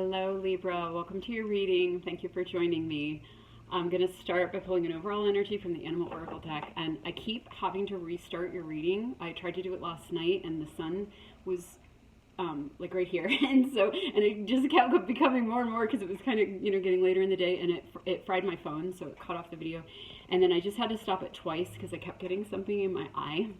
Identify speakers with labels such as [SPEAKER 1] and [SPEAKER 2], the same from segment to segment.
[SPEAKER 1] Hello Libra, welcome to your reading. Thank you for joining me. I'm going to start by pulling an overall energy from the Animal Oracle deck, and I keep having to restart your reading. I tried to do it last night and the sun was like right here, and it just kept becoming more and more because it was kind of getting later in the day, and it fried my phone, so it cut off the video, and then I just had to stop it twice because I kept getting something in my eye.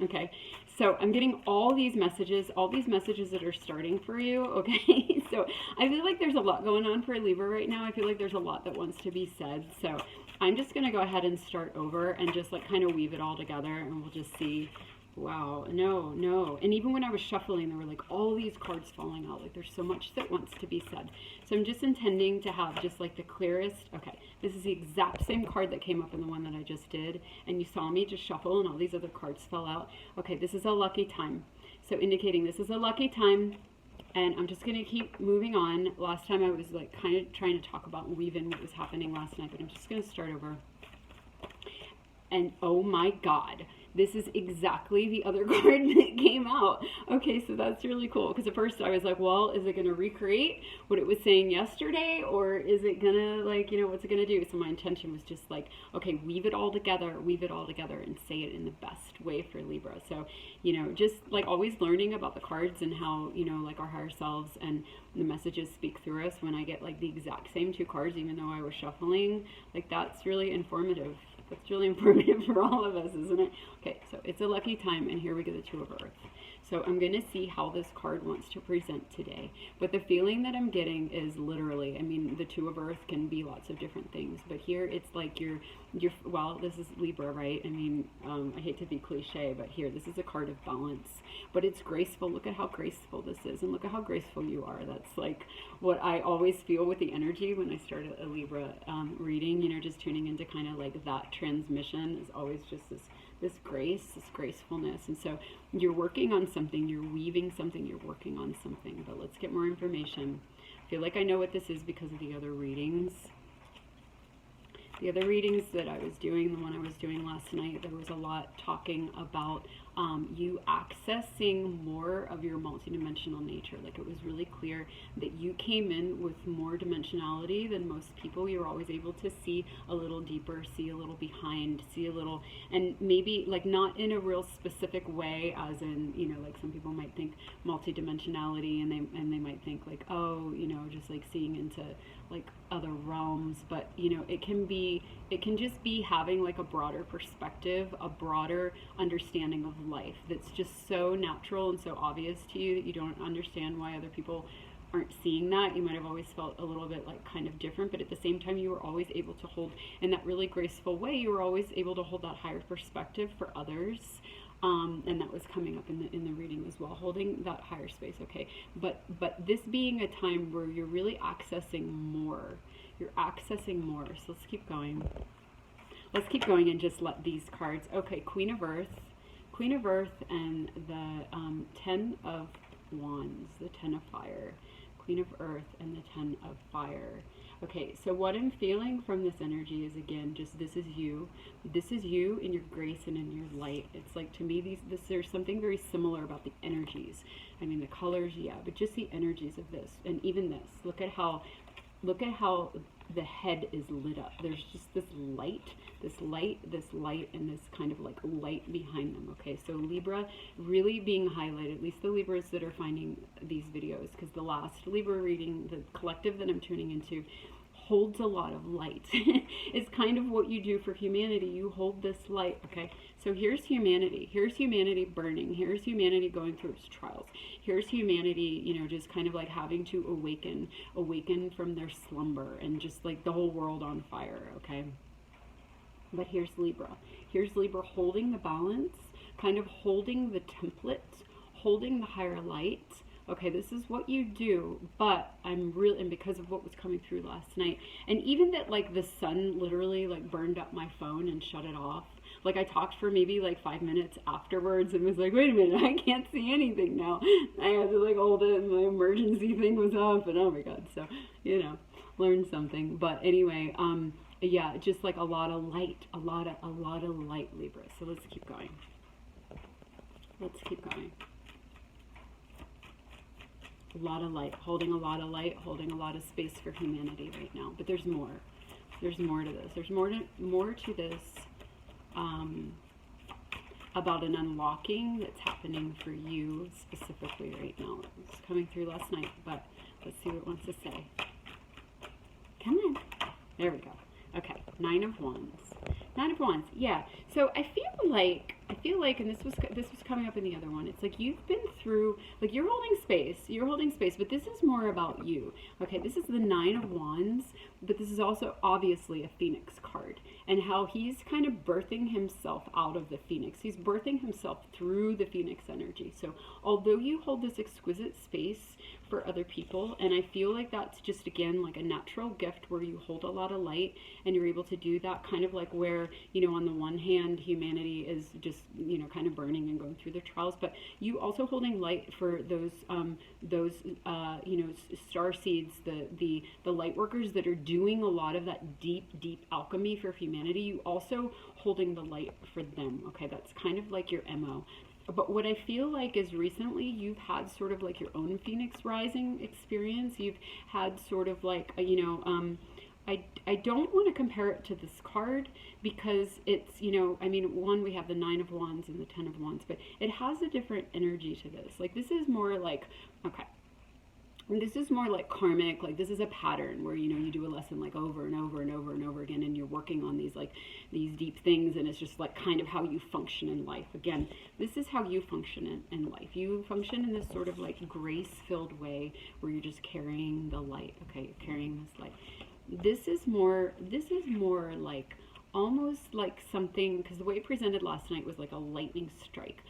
[SPEAKER 1] Okay, so I'm getting all these messages that are starting for you, okay? So I feel like there's a lot going on for Libra right now. I feel like there's a lot that wants to be said. So I'm just going to go ahead and start over and just like kind of weave it all together, and we'll just see. Wow, no. And even when I was shuffling, there were like all these cards falling out. Like there's so much that wants to be said. So I'm just intending to have just like the clearest. Okay, this is the exact same card that came up in the one that I just did. And you saw me just shuffle and all these other cards fell out. Okay, this is a lucky time. So indicating this is a lucky time. And I'm just going to keep moving on. Last time I was like kind of trying to talk about and weave in what was happening last night. But I'm just going to start over. And oh my God. This is exactly the other card that came out. Okay, so that's really cool. Because at first I was like, well, is it going to recreate what it was saying yesterday? Or is it going to, like, what's it going to do? So my intention was just like, okay, weave it all together, and say it in the best way for Libra. So, just like always learning about the cards and how, like our higher selves and the messages speak through us when I get like the exact same two cards, even though I was shuffling. Like that's really informative. That's really informative for all of us, isn't it? Okay, so it's a lucky time, and here we get the Two of Earth. So I'm going to see how this card wants to present today. But the feeling that I'm getting is literally, I mean, the Two of Earth can be lots of different things. But here it's like well, this is Libra, right? I mean, I hate to be cliche, but here, this is a card of balance. But it's graceful. Look at how graceful this is, and look at how graceful you are. That's like what I always feel with the energy when I start a Libra reading, just tuning into kind of like that transmission is always just this grace, this gracefulness. And so you're working on something, you're weaving something, you're working on something. But let's get more information. I feel like I know what this is because of the other readings. The other readings that I was doing, the one I was doing last night, there was a lot talking about you accessing more of your multidimensional nature. Like it was really clear that you came in with more dimensionality than most people. You're always able to see a little deeper, see a little behind, see a little, and maybe like not in a real specific way, as in, like some people might think multidimensionality and they might think like, oh, just like seeing into like other realms, but it can just be having like a broader perspective, a broader understanding of life that's just so natural and so obvious to you that you don't understand why other people aren't seeing that. You might have always felt a little bit like kind of different, but at the same time you were always able to hold in that really graceful way. You were always able to hold that higher perspective for others. And that was coming up in the reading as well, holding that higher space. Okay, but this being a time where you're really accessing more. You're accessing more. So let's keep going. Let's keep going and just let these cards. Okay, Queen of Earth, and the 10 of Wands, the 10 of Fire, Queen of Earth, and the 10 of Fire. Okay, so what I'm feeling from this energy is, again, just this is you. This is you in your grace and in your light. It's like, to me, there's something very similar about the energies. I mean, the colors, yeah, but just the energies of this. And even this. Look at how the head is lit up. There's just this light, and this kind of like light behind them. Okay, so Libra really being highlighted, at least the Libras that are finding these videos, because the last Libra reading, the collective that I'm tuning into, holds a lot of light. It's kind of what you do for humanity. You hold this light, okay? So here's humanity. Here's humanity burning. Here's humanity going through its trials. Here's humanity, just kind of like having to awaken from their slumber, and just like the whole world on fire, okay? But here's Libra. Here's Libra holding the balance, kind of holding the template, holding the higher light. Okay, this is what you do, but and because of what was coming through last night, and even that like the sun literally like burned up my phone and shut it off. Like I talked for maybe like 5 minutes afterwards and was like, wait a minute, I can't see anything now. I had to like hold it, and my emergency thing was up, and oh my God, so learned something. But anyway, yeah, just like a lot of light, a lot of light, Libra. So let's keep going. A lot of light, holding a lot of light, holding a lot of space for humanity right now. But there's more. There's more to this. There's more to this about an unlocking that's happening for you specifically right now. It's coming through last night, but let's see what it wants to say. Come on. There we go. Okay, 9 of Wands. 9 of Wands. Yeah. So I feel like, and this was coming up in the other one. It's like you've been through, like you're holding space, but this is more about you. Okay, this is the 9 of Wands, but this is also obviously a Phoenix card, and how he's kind of birthing himself out of the Phoenix. He's birthing himself through the Phoenix energy. So although you hold this exquisite space for other people, and I feel like that's just, again, like a natural gift where you hold a lot of light and you're able to do that, kind of like where, you know, on the one hand humanity is just, you know, kind of burning and going through their trials, but you also holding light for those you know, star seeds, the light workers that are doing a lot of that deep alchemy for humanity. You also holding the light for them. Okay, that's kind of like your MO. But what I feel like is recently you've had sort of like your own Phoenix rising experience. You've had sort of like, you know, I don't want to compare it to this card because it's, you know, I mean, one, we have the 9 of Wands and the 10 of Wands, but it has a different energy to this. Like, this is more like, okay, and this is more like karmic, like this is a pattern where, you know, you do a lesson like over and over and over and over again, and you're working on these, like, these deep things, and it's just like kind of how you function in life. Again, this is how you function in life. You function in this sort of like grace-filled way where you're just carrying the light. Okay, you're carrying this light. This is more like almost like something, because the way it presented last night was like a lightning strike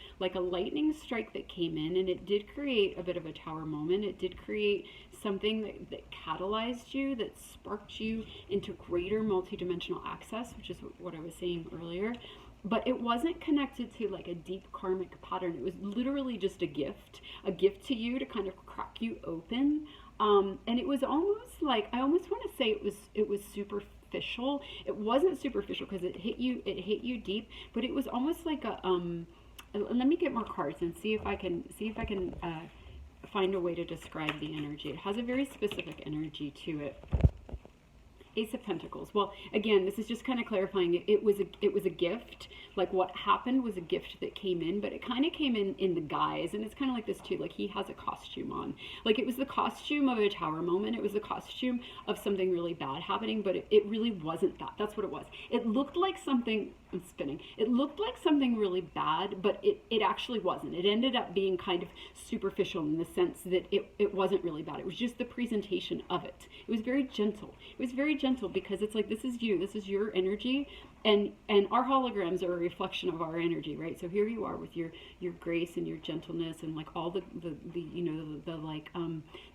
[SPEAKER 1] that came in, and it did create a bit of a tower moment. It did create something that catalyzed you, that sparked you into greater multidimensional access, which is what I was saying earlier. But it wasn't connected to like a deep karmic pattern. It was literally just a gift to you to kind of crack you open. And it was almost like, I almost want to say it was superficial. It wasn't superficial because it hit you deep, but it was almost like a let me get more cards and see if I can find a way to describe the energy. It has a very specific energy to it. Ace of Pentacles. Well, again, this is just kind of clarifying. It was a gift. Like, what happened was a gift that came in, but it kind of came in the guise, and it's kind of like this too. Like, he has a costume on. Like, it was the costume of a tower moment. It was the costume of something really bad happening, but it really wasn't that. That's what it was. It looked like something. I'm spinning. It looked like something really bad, but it actually wasn't. It ended up being kind of superficial in the sense that it wasn't really bad. It was just the presentation of it. It was very gentle. It was very gentle because it's like, this is you. This is your energy. And our holograms are a reflection of our energy, right? So here you are with your grace and your gentleness and like all the you know,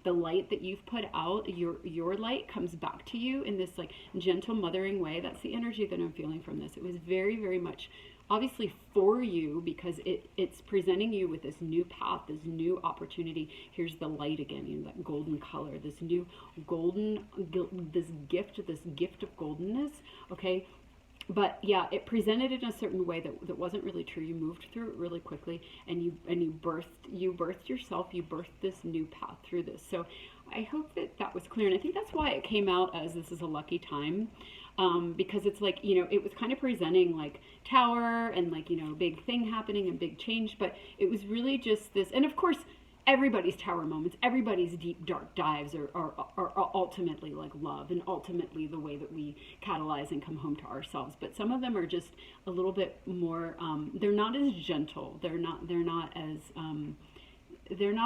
[SPEAKER 1] the light that you've put out. Your light comes back to you in this like gentle mothering way. That's the energy that I'm feeling from this. It was very, very much obviously for you because it's presenting you with this new path, this new opportunity. Here's the light again, you know, that golden color, this new golden, this gift of goldenness. Okay. But yeah, it presented in a certain way that wasn't really true. You moved through it really quickly, and you birthed yourself. You birthed this new path through this. So I hope that was clear, and I think that's why it came out as this is a lucky time, because it's like, you know, it was kind of presenting like tower and like, you know, big thing happening and big change, but it was really just this. And of course, everybody's tower moments, everybody's deep dark dives are ultimately like love, and ultimately the way that we catalyze and come home to ourselves. But some of them are just a little bit more, they're not as gentle. They're not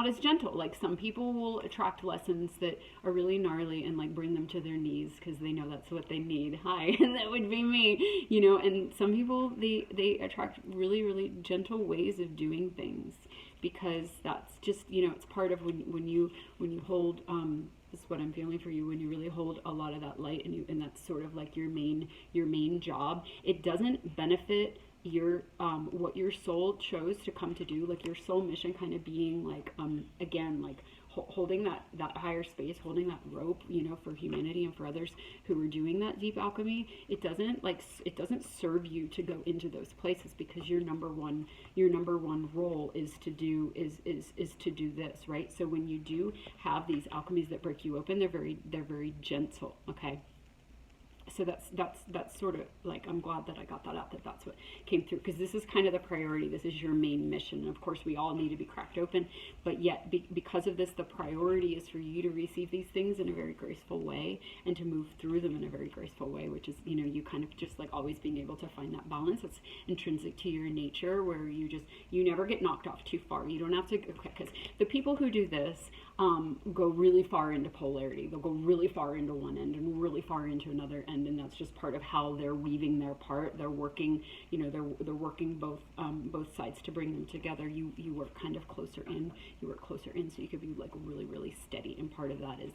[SPEAKER 1] as gentle. Like, some people will attract lessons that are really gnarly and like bring them to their knees because they know that's what they need. Hi, that would be me, you know. And some people, they attract really, really gentle ways of doing things, because that's just, you know, it's part of when you hold, this is what I'm feeling for you, when you really hold a lot of that light, and that's sort of like your main job. It doesn't benefit your what your soul chose to come to do, like your soul mission kind of being like again, like holding that higher space, holding that rope, for humanity and for others who are doing that deep alchemy. It doesn't serve you to go into those places, because your number one role is to do this, right? So when you do have these alchemies that break you open, they're very gentle, okay? So that's sort of like, I'm glad that I got that out, that's what came through, because this is kind of the priority. This is your main mission. And of course, we all need to be cracked open, but yet because of this, the priority is for you to receive these things in a very graceful way and to move through them in a very graceful way, which is, you kind of just like always being able to find that balance. It's intrinsic to your nature, where you never get knocked off too far. You don't have to, because the people who do this go really far into polarity. They'll go really far into one end and really far into another end, and that's just part of how they're weaving their part. They're working, they're working both sides to bring them together. You work kind of closer in. You work closer in, so you could be like really, really steady. And part of that is,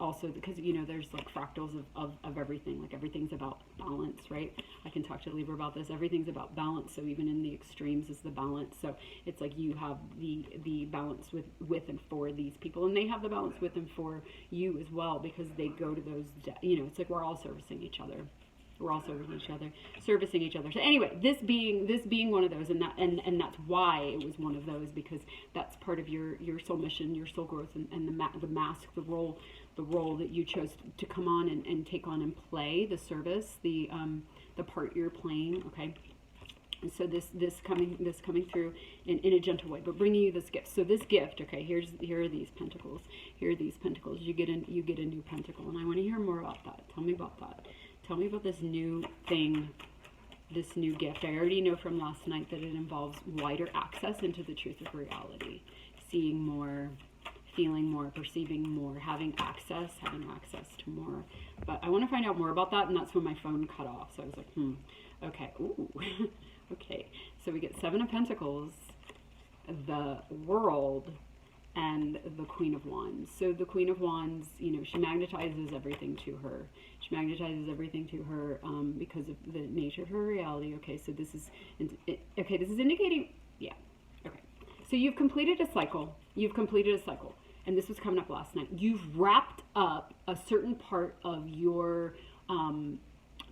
[SPEAKER 1] also because there's like fractals of everything. Like everything's about balance, right? I can talk to Libra about this. Everything's about balance. So even in the extremes is the balance. So it's like you have the balance with and for these people, and they have the balance with and for you as well, because they go to those, it's like we're all servicing each other. We're all servicing each other. So anyway, this being one of those, and that's why it was one of those, because that's part of your soul mission, your soul growth, and the mask, the role that you chose to come on and take on and play, the service, the part you're playing. Okay. So this coming through in a gentle way, but bringing you this gift. So this gift, okay, here are these pentacles. Here are these pentacles. You get a new pentacle, and I want to hear more about that. Tell me about that. Tell me about this new thing, this new gift. I already know from last night that it involves wider access into the truth of reality, seeing more, feeling more, perceiving more, having access to more. But I want to find out more about that, and that's when my phone cut off. So I was like, okay, ooh. Okay, so we get Seven of Pentacles, the World, and the Queen of Wands. So the Queen of Wands, she magnetizes everything to her. She magnetizes everything to her because of the nature of her reality. Okay, so this is indicating, yeah. Okay, so you've completed a cycle. And this was coming up last night. You've wrapped up a certain part of your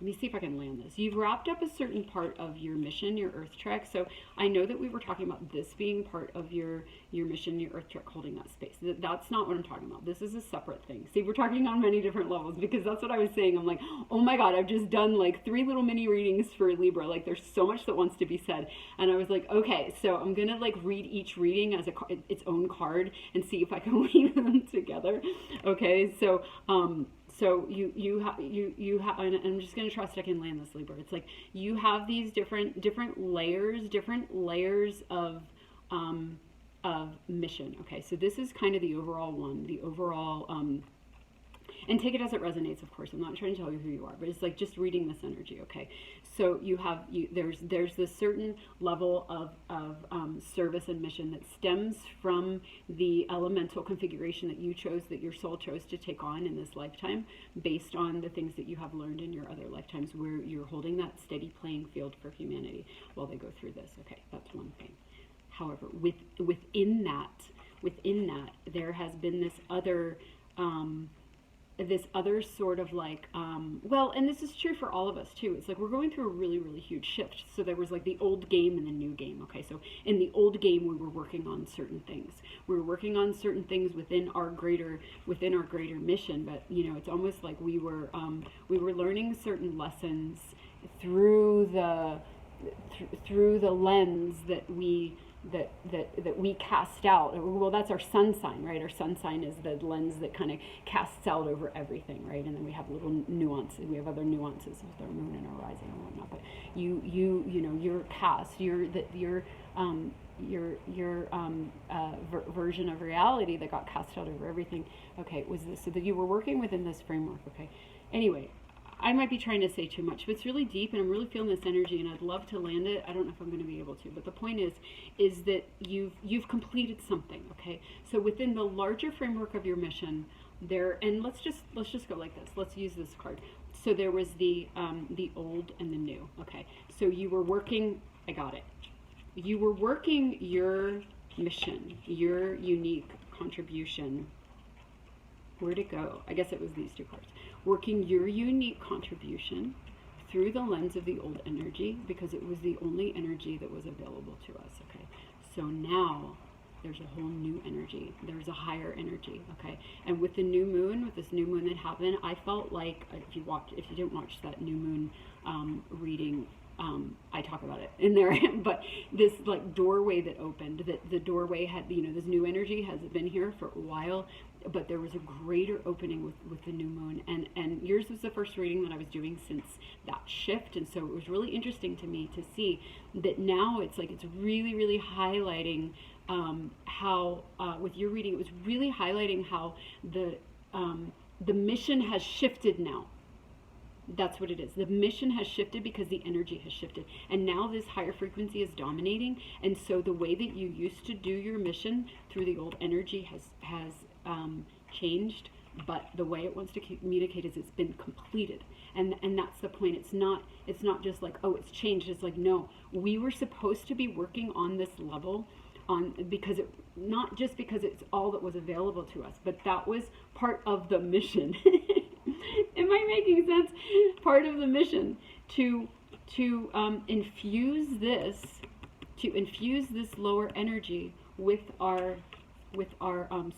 [SPEAKER 1] let me see if I can land this. You've wrapped up a certain part of your mission, your earth trek. So I know that we were talking about this being part of your mission, your earth trek, holding that space. That's not what I'm talking about. This is a separate thing. See, we're talking on many different levels, because that's what I was saying. I'm like, oh my God, I've just done like 3 little mini readings for Libra. Like there's so much that wants to be said. And I was like, okay, so I'm going to like read each reading as its own card and see if I can weave them together. Okay, so you have, and I'm just going to trust I can land this, Libra. It's like you have these different layers of mission. Okay, so this is kind of the overall one, and take it as it resonates, of course. I'm not trying to tell you who you are, but it's like just reading this energy, okay? So there's this certain level of service and mission that stems from the elemental configuration that your soul chose to take on in this lifetime, based on the things that you have learned in your other lifetimes, where you're holding that steady playing field for humanity while they go through this. Okay, that's one thing. However, within that, there has been this other sort of like, and this is true for all of us too. It's like we're going through a really, really huge shift. So there was like the old game and the new game. Okay, so in the old game, we were working on certain things. We were working on certain things within our greater mission. But it's almost like we were learning certain lessons through the lens that we cast out. Well, that's our sun sign, right? Our sun sign is the lens that kind of casts out over everything, right? And then we have little nuances. We have other nuances with our moon and our rising and whatnot. But your cast, your version of reality that got cast out over everything. Okay, was this, so that you were working within this framework. Okay. Anyway, I might be trying to say too much, but it's really deep, and I'm really feeling this energy, and I'd love to land it. I don't know if I'm going to be able to, but the point is that you've completed something. Okay, so within the larger framework of your mission, and let's just go like this. Let's use this card. So there was the old and the new. Okay, so you were working. I got it. You were working your mission, your unique contribution. Where'd it go? I guess it was these two cards. Working your unique contribution through the lens of the old energy, because it was the only energy that was available to us, okay? So now there's a whole new energy. There's a higher energy, okay? And with the new moon, with this new moon that happened, I felt like, if you didn't watch that new moon reading, I talk about it in there, but this like doorway that opened, that the doorway had, this new energy has been here for a while, but there was a greater opening with the new moon, and yours was the first reading that I was doing since that shift, and so it was really interesting to me to see that now it's like, it's really, really highlighting how, with your reading, it was really highlighting how the mission has shifted now. That's what it is. The mission has shifted because the energy has shifted. And now this higher frequency is dominating. And so the way that you used to do your mission through the old energy has changed. But the way it wants to communicate is it's been completed. And that's the point. It's not just like, oh, it's changed. It's like, no, we were supposed to be working on this level because not just because it's all that was available to us, but that was part of the mission. Am I making sense? Part of the mission to infuse this lower energy with our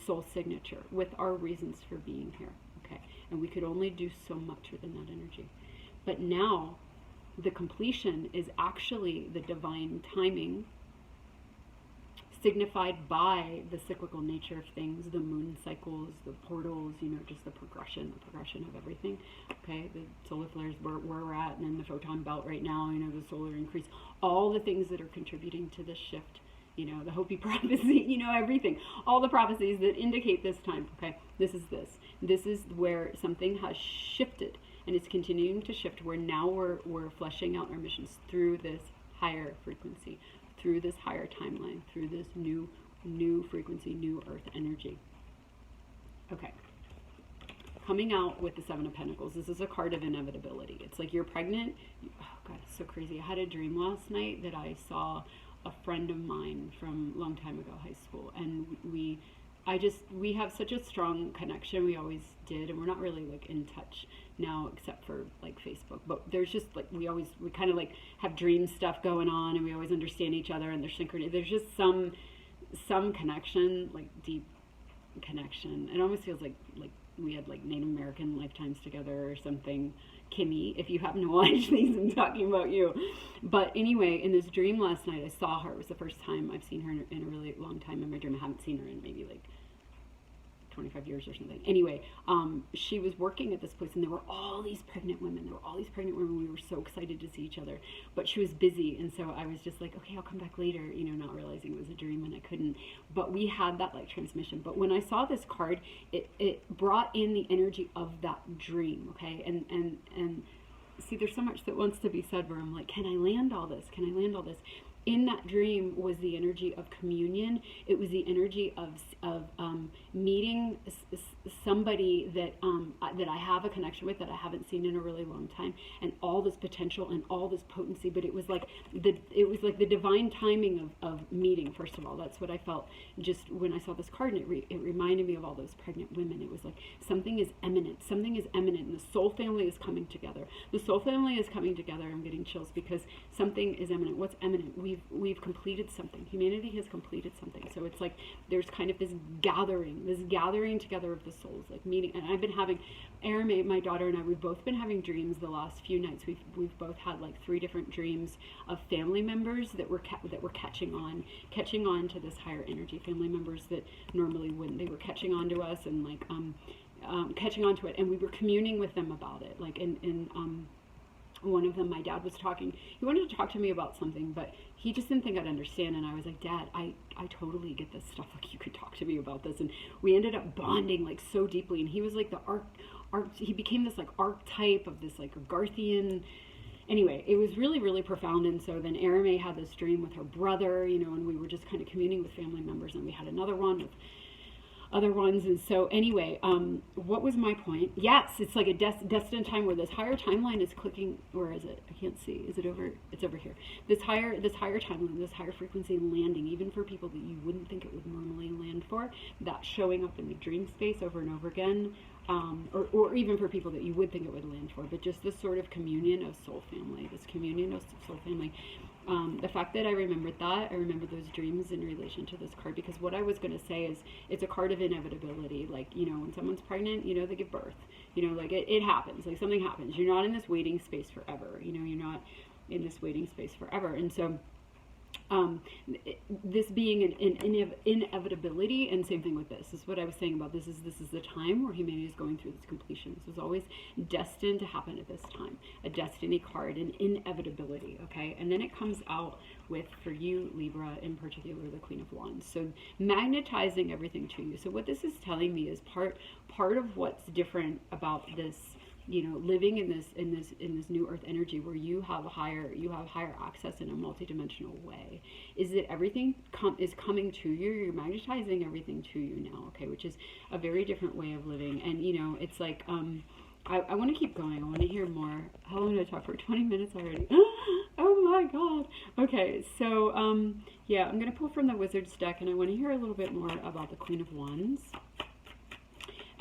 [SPEAKER 1] soul signature, with our reasons for being here. Okay, and we could only do so much within that energy. But now, the completion is actually the divine timing, signified by the cyclical nature of things, the moon cycles, the portals, just the progression of everything. Okay, the solar flares where we're at, and then the photon belt right now, the solar increase, all the things that are contributing to this shift, the Hopi prophecy, everything, all the prophecies that indicate this time. Okay, this is where something has shifted, and it's continuing to shift, where now we're fleshing out our missions through this higher frequency, through this higher timeline, through this new frequency, new earth energy. Okay. Coming out with the Seven of Pentacles, this is a card of inevitability. It's like you're pregnant. Oh God, it's so crazy. I had a dream last night that I saw a friend of mine from a long time ago, high school, and we have such a strong connection. We always did, and we're not really like in touch now except for like Facebook, but there's just like we kind of like have dream stuff going on, and we always understand each other, and there's synchrony. There's just some connection, like deep connection. It almost feels like we had like Native American lifetimes together or something. Kimmy, if you happen to watch these, I'm talking about you. But anyway, in this dream last night, I saw her. It was the first time I've seen her in a really long time in my dream. I haven't seen her in maybe like 25 years or something. Anyway, she was working at this place, and there were all these pregnant women. We were so excited to see each other, but she was busy, and so I was just like, okay, I'll come back later, not realizing it was a dream, and I couldn't. But we had that like transmission. But when I saw this card, it brought in the energy of that dream, okay? And see, there's so much that wants to be said where I'm like, can I land all this? In that dream was the energy of communion. It was the energy of meeting somebody that I have a connection with, that I haven't seen in a really long time, and all this potential and all this potency. But it was like the divine timing of meeting. First of all, that's what I felt just when I saw this card, and it reminded me of all those pregnant women. It was like something is imminent, and the soul family is coming together. I'm getting chills because something is imminent. What's imminent? We've completed something. Humanity has completed something. So it's like there's kind of this gathering together of the souls, like meeting. And I've been having, Erin, my daughter, and I, we've both been having dreams the last few nights. We've both had like 3 different dreams of family members that were catching on to this higher energy. Family members that normally wouldn't. They were catching on to us and like catching on to it, and we were communing with them about it. Like in one of them, my dad was talking. He wanted to talk to me about something, but he just didn't think I'd understand. And I was like, Dad, I totally get this stuff. Like, you could talk to me about this. And we ended up bonding like so deeply. And he was like the he became this like archetype of this like Garthian. Anyway, it was really, really profound. And so then Erin had this dream with her brother, and we were just kind of communing with family members. And we had another one with other ones. And so anyway, what was my point? Yes, it's like a destined time where this higher timeline is clicking. Where is it? I can't see. Is it over? It's over here. This higher timeline, this higher frequency landing, even for people that you wouldn't think it would normally land for, that's showing up in the dream space over and over again. Or even for people that you would think it would land for, but just this sort of communion of soul family, this communion of soul family. The fact that I remembered that, I remember those dreams in relation to this card, because what I was going to say is it's a card of inevitability. Like, you know, when someone's pregnant, you know, they give birth, you know, like it happens, like something happens. You're not in this waiting space forever, you know, you're not in this waiting space forever. And so this being an inevitability, and same thing with this is what I was saying about this is the time where humanity is going through this completion. This was always destined to happen at this time, a destiny card, an inevitability. Okay, and then it comes out with, for you Libra in particular, the Queen of Wands, so magnetizing everything to you. So what this is telling me is part of what's different about this, you know, living in this new earth energy where you have higher access in a multidimensional way, is that everything is coming to you. You're magnetizing everything to you now, okay, which is a very different way of living. And you know, it's like I want to keep going. I want to hear more. How long did I talk for? 20 minutes already. Oh my god. Okay, so yeah, I'm gonna pull from the Wizard's deck, and I want to hear a little bit more about the Queen of Wands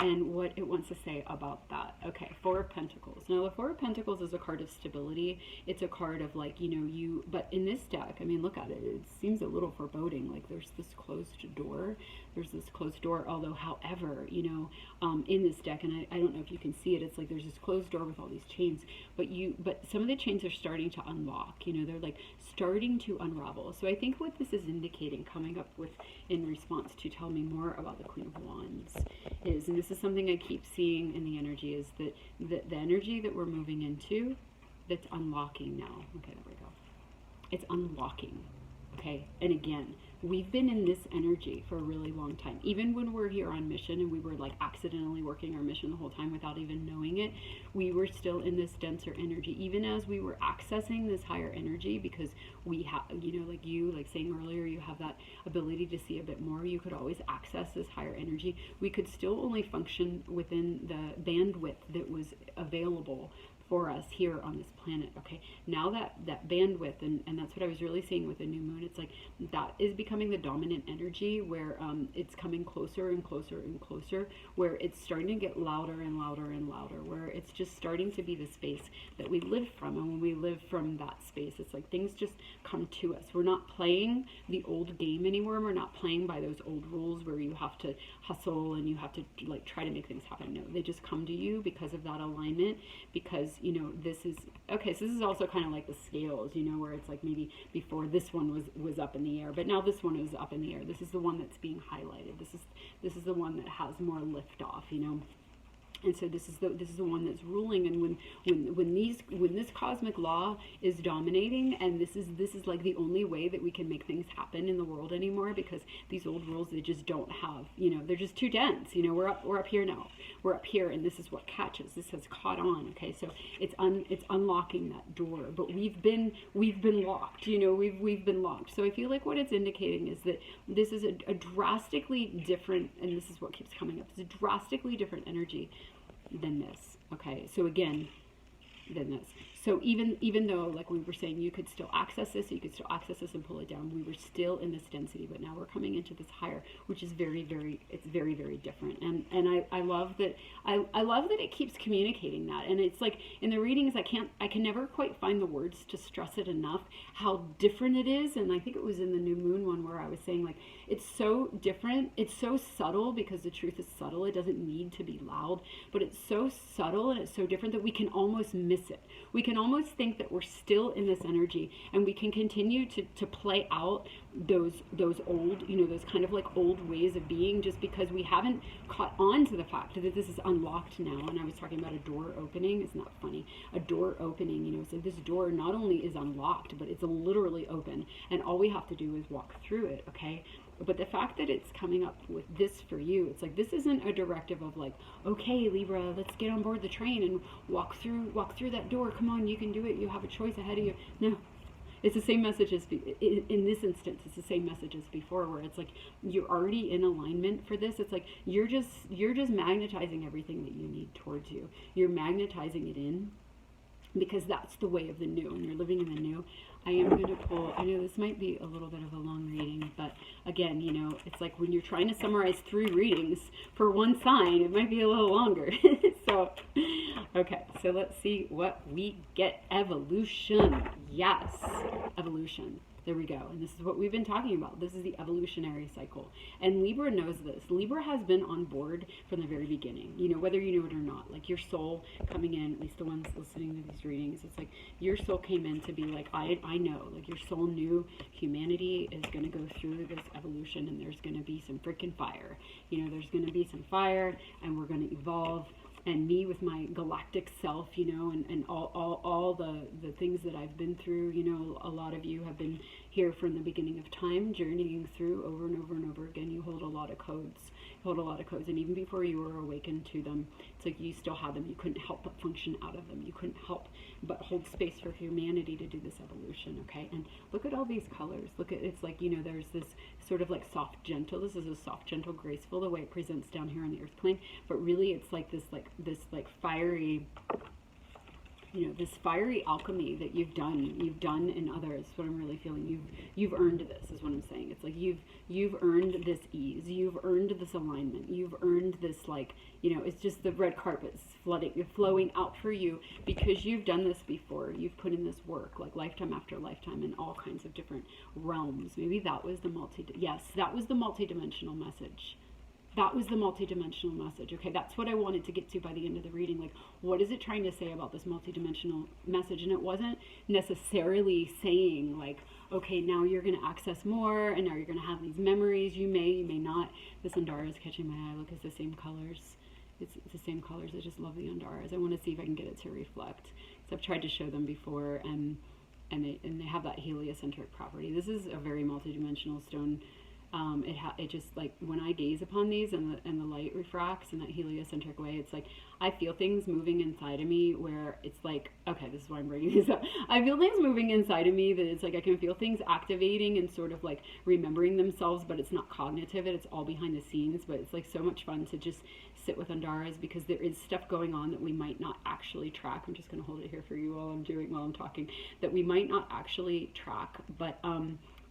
[SPEAKER 1] and what it wants to say about that. Okay, Four of Pentacles. Now, the Four of Pentacles is a card of stability. It's a card of, like, you know, but in this deck, I mean, look at it. It seems a little foreboding. Like, there's this closed door. There's this closed door, although, however, you know, in this deck, and I don't know if you can see it, it's like there's this closed door with all these chains, but some of the chains are starting to unlock. You know, they're like starting to unravel. So I think what this is indicating, coming up with in response to tell me more about the Queen of Wands, is, and this is something I keep seeing in the energy, is that the energy that we're moving into, that's unlocking now. Okay, there we go. It's unlocking. Okay, and again, we've been in this energy for a really long time. Even when we're here on mission and we were like accidentally working our mission the whole time without even knowing it, we were still in this denser energy. Even as we were accessing this higher energy, because we have, you know, like you, like saying earlier, you have that ability to see a bit more. You could always access this higher energy. We could still only function within the bandwidth that was available for us here on this planet. Okay, now that bandwidth, and that's what I was really seeing with the new moon, it's like that is becoming the dominant energy, where it's coming closer and closer and closer, where it's starting to get louder and louder and louder, where it's just starting to be the space that we live from. And when we live from that space, it's like things just come to us. We're not playing the old game anymore. We're not playing by those old rules where you have to hustle and you have to like try to make things happen. No, they just come to you because of that alignment, because, you know, this is, okay, so this is also kind of like the scales, you know, where it's like maybe before this one was up in the air, but now this one is up in the air. This is the one that's being highlighted. This is the one that has more lift off, you know. And so this is the one that's ruling. And when this cosmic law is dominating, and this is like the only way that we can make things happen in the world anymore, because these old rules, they just don't have, you know, they're just too dense. You know, we're up here now. We're up here, and this is what catches. This has caught on. Okay, so it's unlocking that door. But we've been locked. You know, we've been locked. So I feel like what it's indicating is that this is a drastically different, and this is what keeps coming up. It's a drastically different energy than this. Okay, so again, than this. So even though, like we were saying, you could still access this, you could still access this and pull it down, we were still in this density, but now we're coming into this higher, which is very, very different. And I love that, I love that it keeps communicating that. And it's like in the readings, I can never quite find the words to stress it enough, how different it is. And I think it was in the new moon one where I was saying, like, it's so different, it's so subtle, because the truth is subtle, it doesn't need to be loud, but it's so subtle and it's so different that we can almost miss it. We can almost think that we're still in this energy, and we can continue to play out those old, you know, those kind of like old ways of being, just because we haven't caught on to the fact that this is unlocked now. And I was talking about a door opening. It's not funny. A door opening, you know, so this door not only is unlocked, but it's literally open, and all we have to do is walk through it. Okay, but the fact that it's coming up with this for you, it's like, this isn't a directive of like, okay, Libra, let's get on board the train and walk through that door. Come on, you can do it. You have a choice ahead of you. No, It's the same message as in this instance. It's the same message as before, where it's like you're already in alignment for this. It's like you're just magnetizing everything that you need towards you. You're magnetizing it in, because that's the way of the new, and you're living in the new. I am going to pull, I know this might be a little bit of a long reading, but again, you know, it's like when you're trying to summarize 3 readings for one sign, it might be a little longer. So, okay, so let's see what we get. Evolution. Yes, evolution. There we go. And this is what we've been talking about. This is the evolutionary cycle. And Libra knows this. Libra has been on board from the very beginning, you know, whether you know it or not. Like your soul coming in, at least the ones listening to these readings, it's like your soul came in to be like, I know. Like your soul knew humanity is going to go through this evolution, and there's going to be some freaking fire. You know, there's going to be some fire, and we're going to evolve. And me with my galactic self, you know, and all the things that I've been through, you know, a lot of you have been here from the beginning of time, journeying through over and over and over again. You hold a lot of codes. You hold a lot of codes. And even before you were awakened to them, it's like you still had them. You couldn't help but function out of them. You couldn't help but hold space for humanity to do this evolution, okay? And look at all these colors. Look at, it's like, you know, there's this sort of like soft, gentle. This is a soft, gentle, graceful, the way it presents down here on the earth plane. But really, it's like this fiery, you know, this fiery alchemy that you've done in others. What I'm really feeling, you've earned this, is what I'm saying. It's like you've earned this ease, you've earned this alignment, you've earned this, like, you know, it's just the red carpet's flowing out for you, because you've done this before. You've put in this work, like lifetime after lifetime, in all kinds of different realms. Maybe that was the that was the multidimensional message. That was the multidimensional message. Okay, that's what I wanted to get to by the end of the reading. Like, what is it trying to say about this multidimensional message? And it wasn't necessarily saying, like, okay, now you're going to access more, and now you're going to have these memories. You may not. This Andara is catching my eye. Look, it's the same colors. It's the same colors. I just love the Andaras. I want to see if I can get it to reflect. So I've tried to show them before, and they have that heliocentric property. This is a very multidimensional stone. It just, like, when I gaze upon these and the light refracts in that heliocentric way, it's like I feel things moving inside of me where it's like, okay, this is why I'm bringing this up. I feel things moving inside of me that it's like I can feel things activating and sort of like remembering themselves, but it's not cognitive. It's all behind the scenes, but it's like so much fun to just sit with Andaras, because there is stuff going on that we might not actually track. I'm just going to hold it here for you while I'm talking, that we might not actually track, but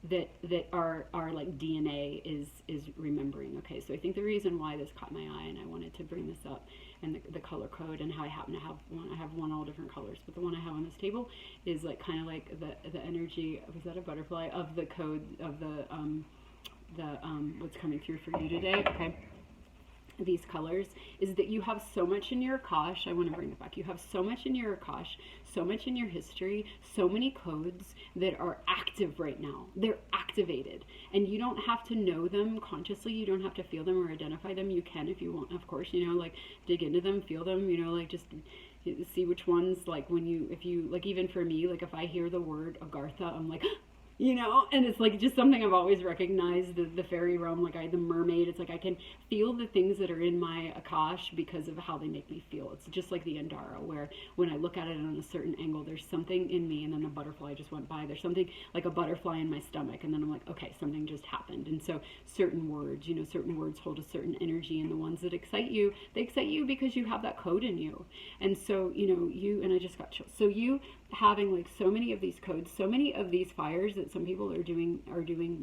[SPEAKER 1] that our like DNA is remembering. Okay, so I think the reason why this caught my eye, and I wanted to bring this up, and the color code, and how I happen to have one. I have one all different colors, but the one I have on this table is like kind of like the energy. Was that a butterfly? Of the code of the what's coming through for you today. Okay. These colors is that you have so much in your Akash. I want to bring it back. You have so much in your Akash, so much in your history, so many codes that are active right now. They're activated, and you don't have to know them consciously. You don't have to feel them or identify them. You can if you want, of course, you know, like dig into them, feel them, you know, like just see which ones, like if you like, even for me, like if I hear the word Agartha, I'm like, you know, and it's like just something I've always recognized, the fairy realm, like the mermaid. It's like I can feel the things that are in my Akash because of how they make me feel. It's just like the Andara, where when I look at it on a certain angle, there's something in me, and then a butterfly just went by. There's something like a butterfly in my stomach, and then I'm like, okay, something just happened. And so certain words, you know, certain words hold a certain energy, and the ones that excite you, they excite you because you have that code in you. And so, you know, and I just got chills. So you having like so many of these codes, so many of these fires that some people are doing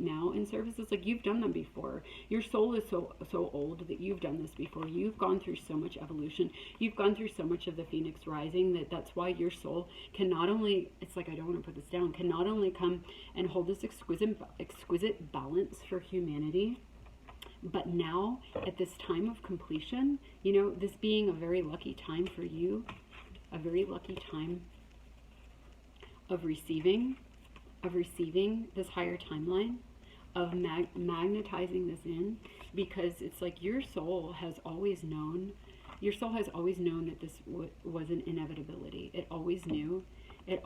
[SPEAKER 1] now in services, like you've done them before. Your soul is so old that you've done this before. You've gone through so much evolution. You've gone through so much of the Phoenix rising that's why your soul can not only, it's like, I don't want to put this down, can not only come and hold this exquisite balance for humanity, but now at this time of completion, you know, this being a very lucky time for you, a very lucky time of receiving this higher timeline, of magnetizing this in, because it's like your soul has always known that this was an inevitability. It always knew that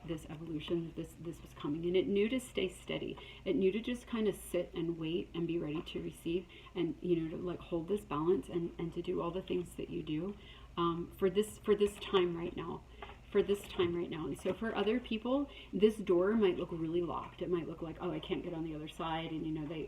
[SPEAKER 1] this evolution, this was coming, and it knew to stay steady. It knew to just kind of sit and wait and be ready to receive, and, you know, to like hold this balance and to do all the things that you do for this time right now. for this time right now. And so for other people, this door might look really locked. It might look like, oh, I can't get on the other side, and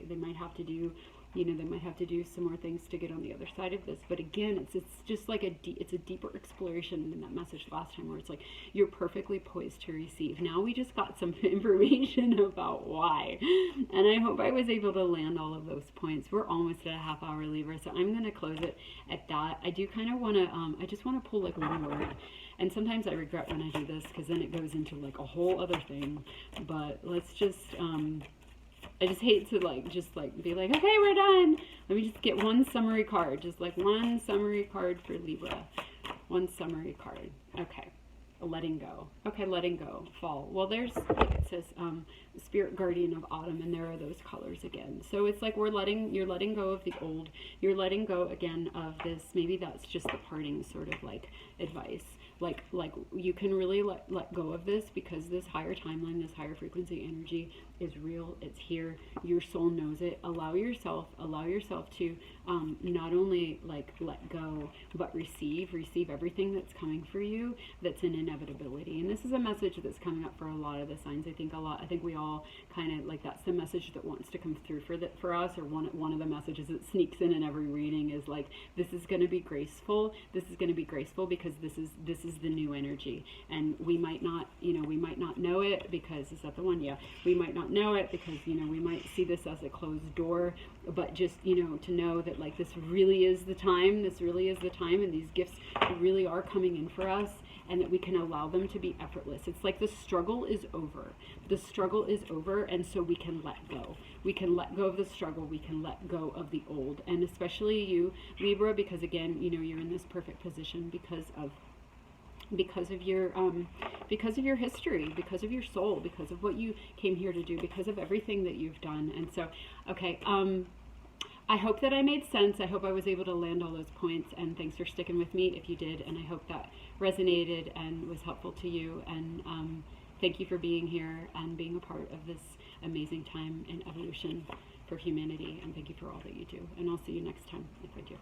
[SPEAKER 1] they might have to do, they might have to do some more things to get on the other side of this. But again, it's just like it's a deeper exploration than that message last time, where it's like you're perfectly poised to receive. Now we just got some information about why, and I hope I was able to land all of those points. We're almost at a half hour, Libra, so I'm going to close it at that. I do kind of want to, I just want to pull like one word. And sometimes I regret when I do this, because then it goes into like a whole other thing. But let's just, I just hate to be like, okay, we're done. Let me just get one summary card. Just like one summary card for Libra. One summary card. Okay. Letting go. Okay, letting go. Fall. Well, there's, like it says, Spirit Guardian of Autumn, and there are those colors again. So it's like you're letting go of the old. You're letting go again of this. Maybe that's just the parting sort of like advice. Like you can really let go of this, because this higher timeline, this higher frequency energy is real. It's here. Your soul knows it. Allow yourself to not only like let go, but receive everything that's coming for you. That's an inevitability. And this is a message that's coming up for a lot of the signs. I think we all kind of like, that's the message that wants to come through for us, or one of the messages that sneaks in every reading is like, this is going to be graceful. This is going to be graceful because this is the new energy, and we might not know it, because, is that the one? Yeah, we might not know it because we might see this as a closed door, but just to know that like this really is the time, and these gifts really are coming in for us, and that we can allow them to be effortless. It's like the struggle is over, and so we can let go. We can let go of the struggle. We can let go of the old, and especially you, Libra, because again, you're in this perfect position because of your history, because of your soul, because of what you came here to do, because of everything that you've done. And so, okay, I hope that I made sense. I hope I was able to land all those points, and thanks for sticking with me if you did, and I hope that resonated and was helpful to you. And thank you for being here and being a part of this amazing time in evolution for humanity, and thank you for all that you do. And I'll see you next time if I do.